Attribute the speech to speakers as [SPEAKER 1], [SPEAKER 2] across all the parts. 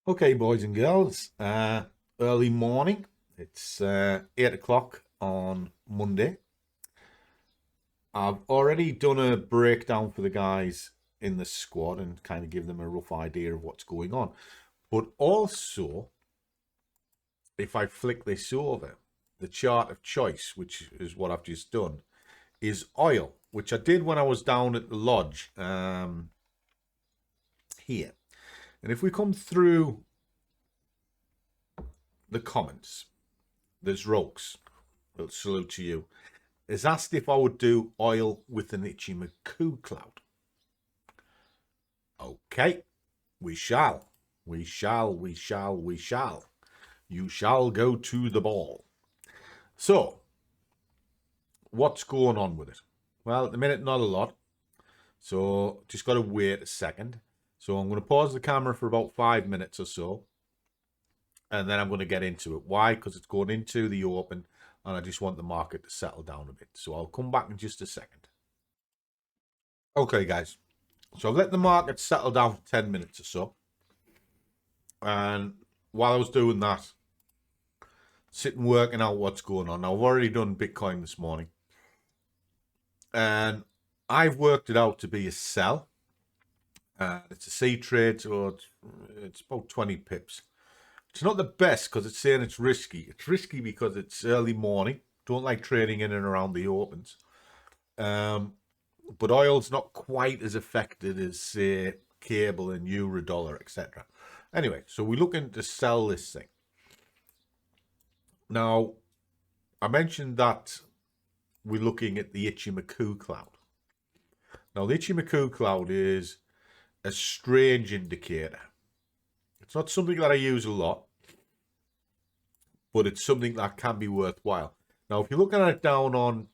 [SPEAKER 1] Okay, boys and girls, early morning. It's 8 o'clock on Monday. I've already done a breakdown for the guys in the squad and kind of give them a rough idea of what's going on. But also, if I flick this over, the chart of choice, which is what I've just done, is oil, which I did when I was down at the lodge here. And if we come through the comments, there's Rokes. Well, salute to you. Is asked if I would do oil with an Ichimoku cloud. Okay, we shall. We shall. You shall go to the ball. So, what's going on with it? Well, at the minute, not a lot. So, just got to wait a second. So, I'm going to pause the camera for about 5 minutes or so. And then I'm going to get into it. Why? Because it's going into the open. And I just want the market to settle down a bit. So I'll come back in just a second. Okay, guys. So I've let the market settle down for 10 minutes or so. And while I was doing that, sitting working out what's going on. Now, I've already done Bitcoin this morning. And I've worked it out to be a sell. It's a C trade, so it's about 20 pips. It's not the best because it's saying it's risky. It's risky because it's early morning. Don't like trading in and around the opens. But oil's not quite as affected as, say, cable and euro dollar, etc. Anyway, so we're looking to sell this thing. Now, I mentioned that we're looking at the Ichimoku cloud. Now, the Ichimoku cloud is a strange indicator. It's not something that I use a lot, but it's something that can be worthwhile. Now, if you're looking at it down on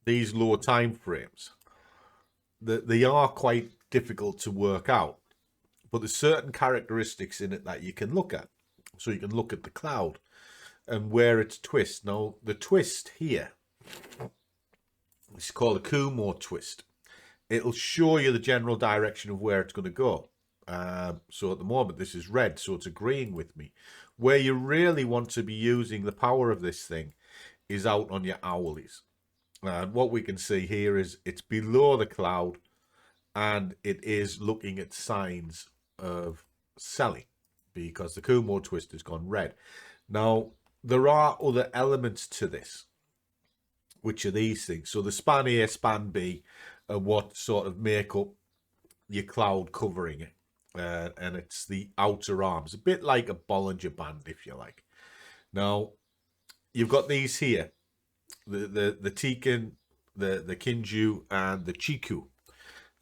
[SPEAKER 1] these lower time frames, they are quite difficult to work out, but there's certain characteristics in it that you can look at. So you can look at the cloud and where it's twist. Now, the twist here is called a Kumo twist. It'll show you the general direction of where it's going to go. So at the moment, this is red, so it's agreeing with me. Where you really want to be using the power of this thing is out on your hourlies. And what we can see here is it's below the cloud and it is looking at signs of selling because the Kumo twist has gone red. Now, there are other elements to this, which are these things. So the span A, span B are what sort of make up your cloud covering it. And it's the outer arms, a bit like a Bollinger Band, if you like. Now, you've got these here, the Tikin, the Kinju, and the Chiku.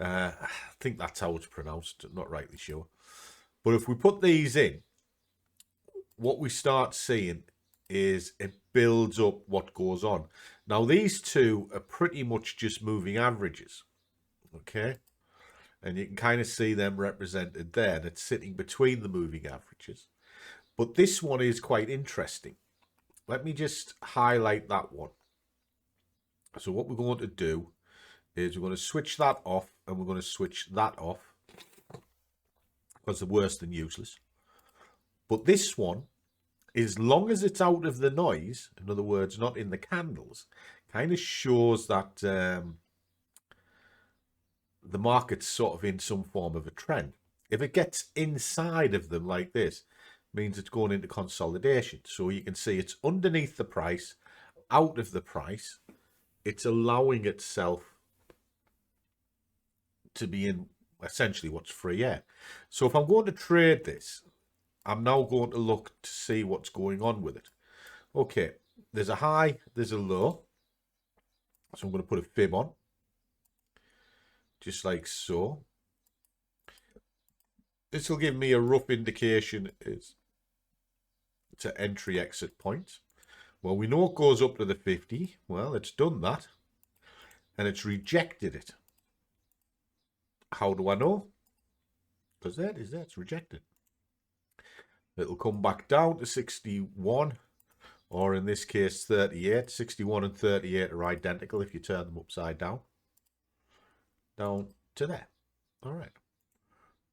[SPEAKER 1] I think that's how it's pronounced, not rightly sure. But if we put these in, what we start seeing is it builds up what goes on. Now, these two are pretty much just moving averages, okay? And you can kind of see them represented there. That's sitting between the moving averages. But this one is quite interesting. Let me just highlight that one. So what we're going to do is we're going to switch that off and we're going to switch that off because they're worse than useless. But this one, as long as it's out of the noise, in other words, not in the candles, kind of shows that the market's sort of in some form of a trend. If it gets inside of them like this, it means it's going into consolidation. So you can see it's underneath the price, out of the price. It's allowing itself to be in essentially what's free air. So if I'm going to trade this, I'm now going to look to see what's going on with it. Okay, there's a high, there's a low. So I'm going to put a fib on. Just like so. This will give me a rough indication as to entry exit points. Well, we know it goes up to the 50. Well, it's done that. And it's rejected it. How do I know? Because there it is there, it's rejected. It'll come back down to 61, or in this case 38. 61 and 38 are identical if you turn them upside down. Down to there. All right.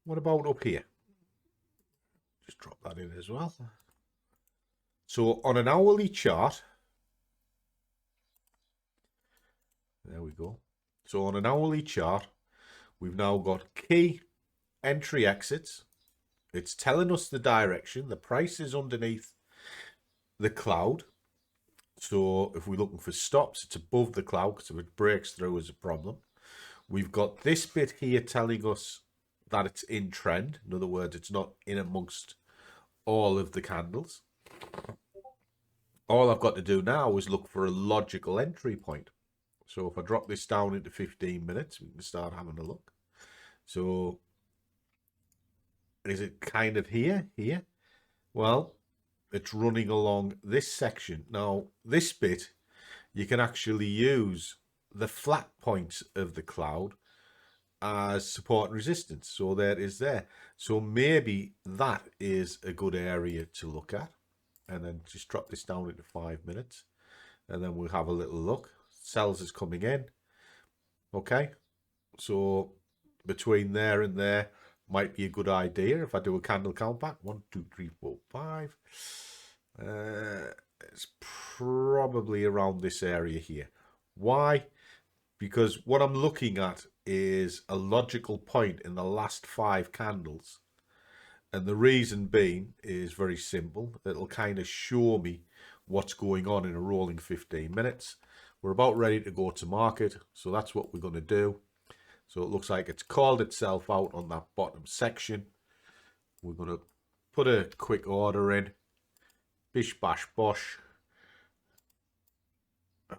[SPEAKER 1] What about up here? Just that in as well. So on an hourly chart, there we go. So on an hourly chart, we've now got key entry exits. It's telling us the direction. The price is underneath the cloud. So if we're looking for stops, it's above the cloud, because if it breaks through is a problem. We've got this bit here telling us that it's in trend. In other words, it's not in amongst all of the candles. All I've got to do now is look for a logical entry point. So if I drop this down into 15 minutes, we can start having a look. So is it kind of here? Well, it's running along this section. Now, this bit, you can actually use the flat points of the cloud as support and resistance. So there it is there. So maybe that is a good area to look at. And then just drop this down into 5 minutes. And then we'll have a little look. Sells is coming in. Okay. So between there and there might be a good idea if I do a candle count back. 1, 2, 3, 4, 5. It's probably around this area here. Why? Because what I'm looking at is a logical point in the last 5 candles. And the reason being is very simple. It'll kind of show me what's going on in a rolling 15 minutes. We're about ready to go to market. So that's what we're going to do. So it looks like it's called itself out on that bottom section. We're going to put a quick order in. Bish, bash, bosh.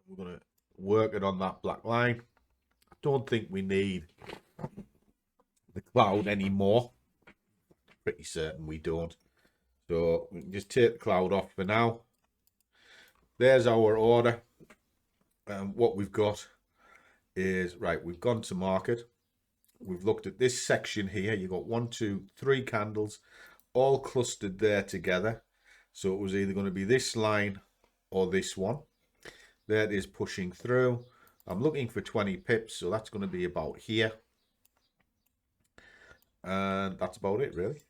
[SPEAKER 1] We're going to work it on that black line. I don't think we need the cloud anymore. Pretty certain we don't. So we can just take the cloud off for now. There's our order. What we've got is, right, we've gone to market. We've looked at this section here. You've got 1, 2, 3 candles all clustered there together. So it was either going to be this line or this one. There it is pushing through. I'm looking for 20 pips, so that's going to be about here. And that's about it, really.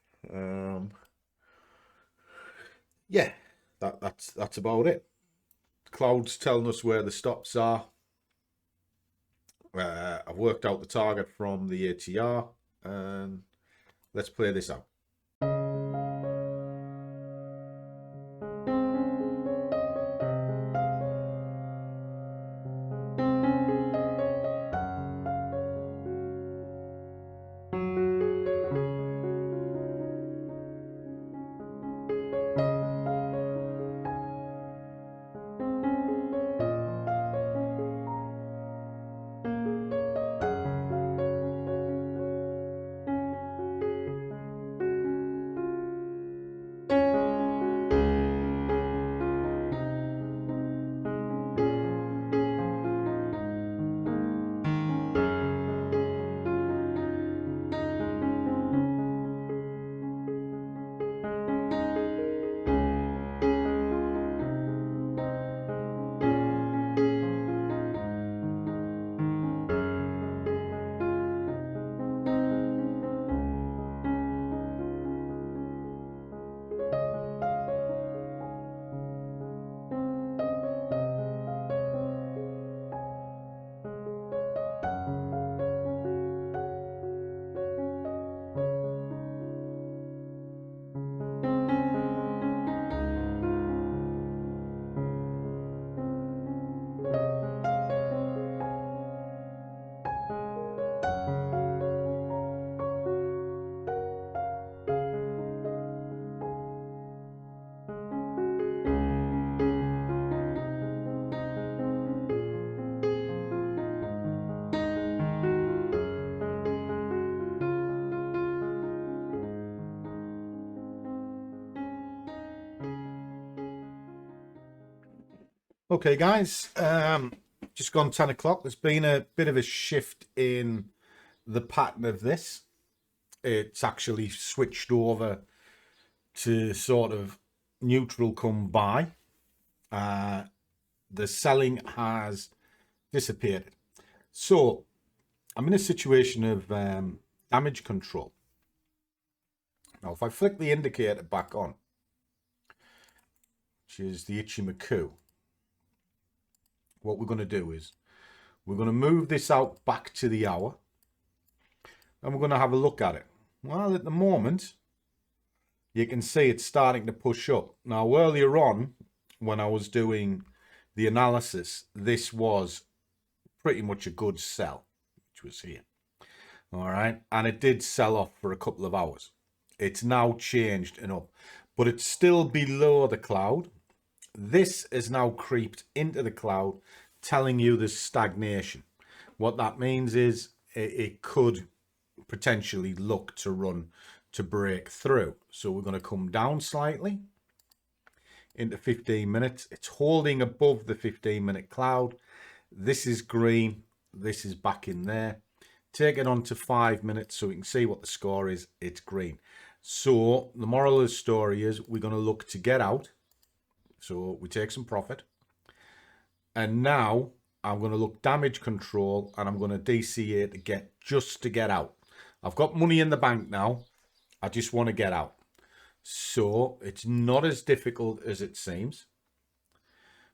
[SPEAKER 1] Yeah, that's about it. The cloud's telling us where the stops are. I've worked out the target from the ATR, and let's play this out. Okay, guys, just gone 10 o'clock. There's been a bit of a shift in the pattern of this. It's actually switched over to sort of neutral come buy. The selling has disappeared. So I'm in a situation of damage control. Now, if I flick the indicator back on, which is the Ichimoku, what we're going to do is we're going to move this out back to the hour and we're going to have a look at it. Well, at the moment, you can see it's starting to push up. Now, earlier on, when I was doing the analysis, this was pretty much a good sell, which was here. All right. And it did sell off for a couple of hours. It's now changed and up, but it's still below the cloud. This has now creeped into the cloud, telling you there's stagnation. What that means is it could potentially look to run to break through. So we're going to come down slightly into 15 minutes. It's holding above the 15-minute cloud. This is green. This is back in there. Take it on to 5 minutes so we can see what the score is. It's green. So the moral of the story is we're going to look to get out. So we take some profit. And now I'm going to look damage control and I'm going to DCA to get out. I've got money in the bank now. I just want to get out. So it's not as difficult as it seems.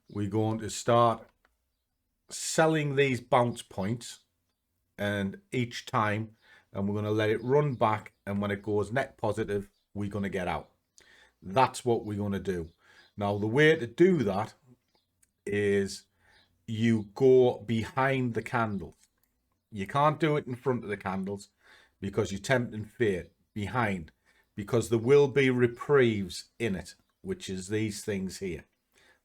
[SPEAKER 1] We're going to start selling these bounce points and each time, and we're going to let it run back, and when it goes net positive, we're going to get out. That's what we're going to do. Now, the way to do that is you go behind the candles. You can't do it in front of the candles because you're tempting fate. Behind, because there will be reprieves in it, which is these things here.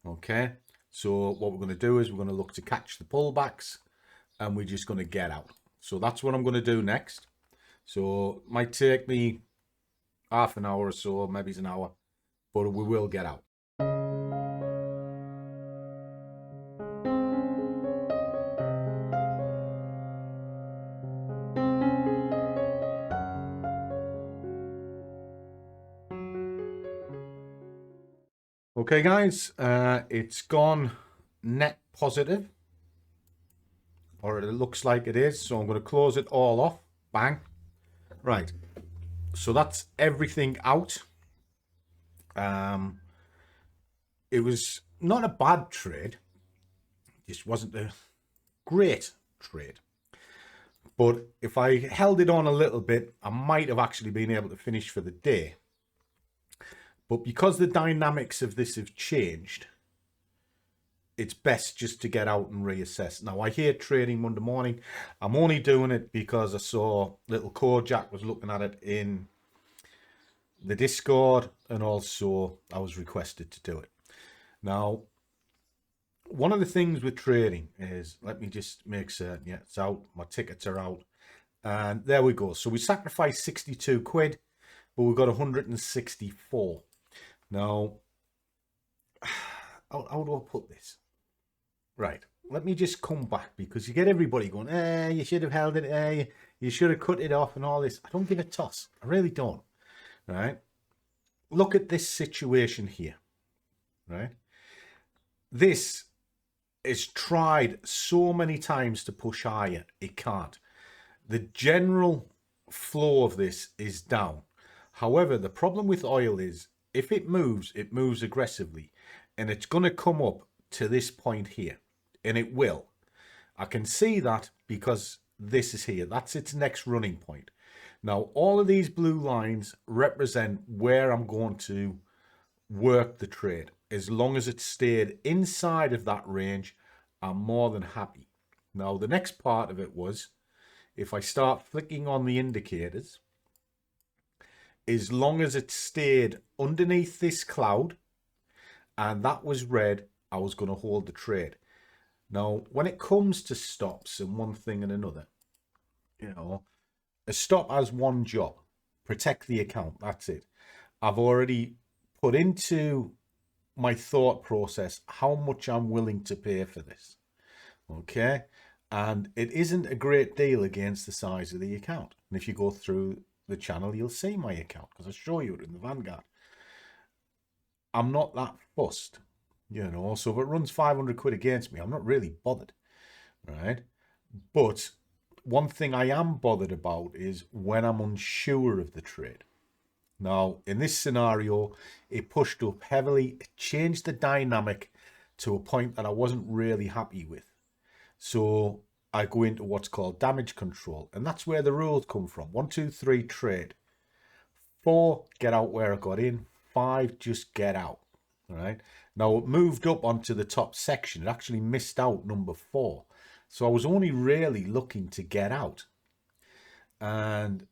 [SPEAKER 1] Okay, so what we're going to do is we're going to look to catch the pullbacks and we're just going to get out. So that's what I'm going to do next. So it might take me half an hour or so, maybe it's an hour, but we will get out. Okay, guys, it's gone net positive, or it looks like it is. So I'm going to close it all off. Bang. Right. So that's everything out. It was not a bad trade. It just wasn't a great trade. But if I held it on a little bit, I might have actually been able to finish for the day. But because the dynamics of this have changed, it's best just to get out and reassess. Now, I hate trading Monday morning. I'm only doing it because I saw little Kojak was looking at it in the Discord, and also I was requested to do it. Now, one of the things with trading is, let me just make certain, yeah, it's out. My tickets are out. And there we go. So we sacrificed 62 quid, but we've got 164. Now, how do I put this? Right, let me just come back, because you get everybody going, you should have held it, you should have cut it off and all this. I don't give a toss. I really don't. Right? Look at this situation here. Right? This is tried so many times to push higher. It can't. The general flow of this is down. However, the problem with oil is, if it moves aggressively, and it's going to come up to this point here, and it will. I can see that because this is here. That's its next running point. Now, all of these blue lines represent where I'm going to work the trade. As long as it stayed inside of that range, I'm more than happy. Now, the next part of it was, if I start flicking on the indicators, as long as it stayed underneath this cloud and that was red, I was going to hold the trade. Now, when it comes to stops and one thing and another, you know, a stop has one job: protect the account. That's it. I've already put into my thought process how much I'm willing to pay for this. Okay, and it isn't a great deal against the size of the account. And if you go through the channel, you'll see my account, because I show you it in the Vanguard. I'm not that fussed, you know. So if it runs 500 quid against me, I'm not really bothered, right? But one thing I am bothered about is when I'm unsure of the trade. Now, in this scenario, it pushed up heavily. It changed the dynamic to a point that I wasn't really happy with. So I go into what's called damage control, and that's where the rules come from. 1, 2, 3, trade. 4, get out where I got in. 5, just get out. All right. Now it moved up onto the top section. It actually missed out number 4. So I was only really looking to get out. And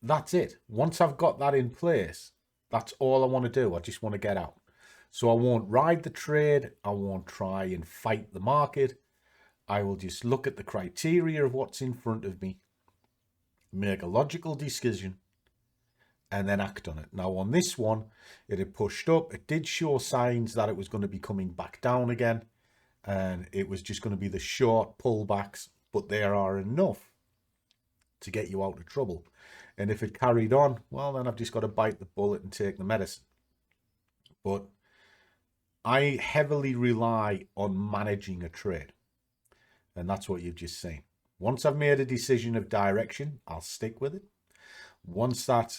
[SPEAKER 1] that's it. Once I've got that in place, that's all I want to do. I just want to get out. So I won't ride the trade. I won't try and fight the market. I will just look at the criteria of what's in front of me, make a logical decision, and then act on it. Now on this one, it had pushed up. It did show signs that it was going to be coming back down again, and it was just going to be the short pullbacks, but there are enough to get you out of trouble. And if it carried on, well, then I've just got to bite the bullet and take the medicine. But I heavily rely on managing a trade, and that's what you've just seen. Once I've made a decision of direction, I'll stick with it. Once that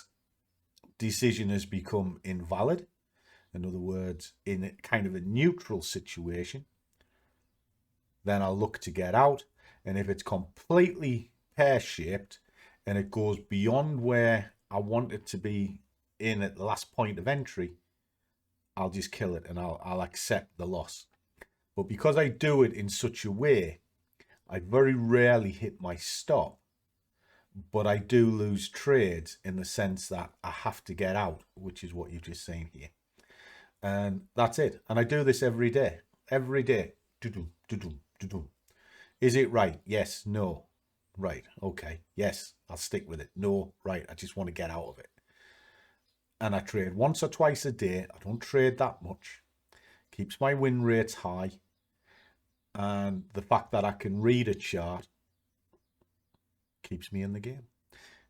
[SPEAKER 1] decision has become invalid, in other words, in a kind of a neutral situation, then I'll look to get out. And if it's completely pear-shaped and it goes beyond where I want it to be in at the last point of entry, I'll just kill it and I'll accept the loss. But because I do it in such a way, I very rarely hit my stop, but I do lose trades in the sense that I have to get out, which is what you've just seen here. And that's it. And I do this every day. Every day. Is it right? Yes. No. Right. Okay. Yes. I'll stick with it. No. Right. I just want to get out of it. And I trade once or twice a day. I don't trade that much. Keeps my win rates high. And the fact that I can read a chart keeps me in the game.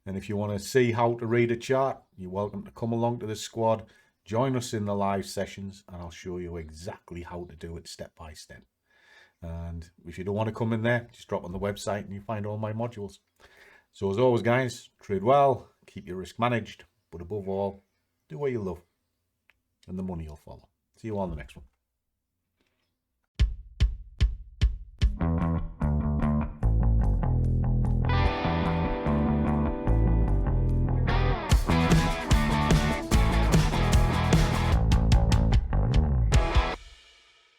[SPEAKER 1] And if you want to see how to read a chart, you're welcome to come along to the squad. Join us in the live sessions, and I'll show you exactly how to do it step by step. And if you don't want to come in there, just drop on the website and you find all my modules. So as always, guys, trade well, keep your risk managed, but above all, do what you love, and the money will follow. See you all in the next one.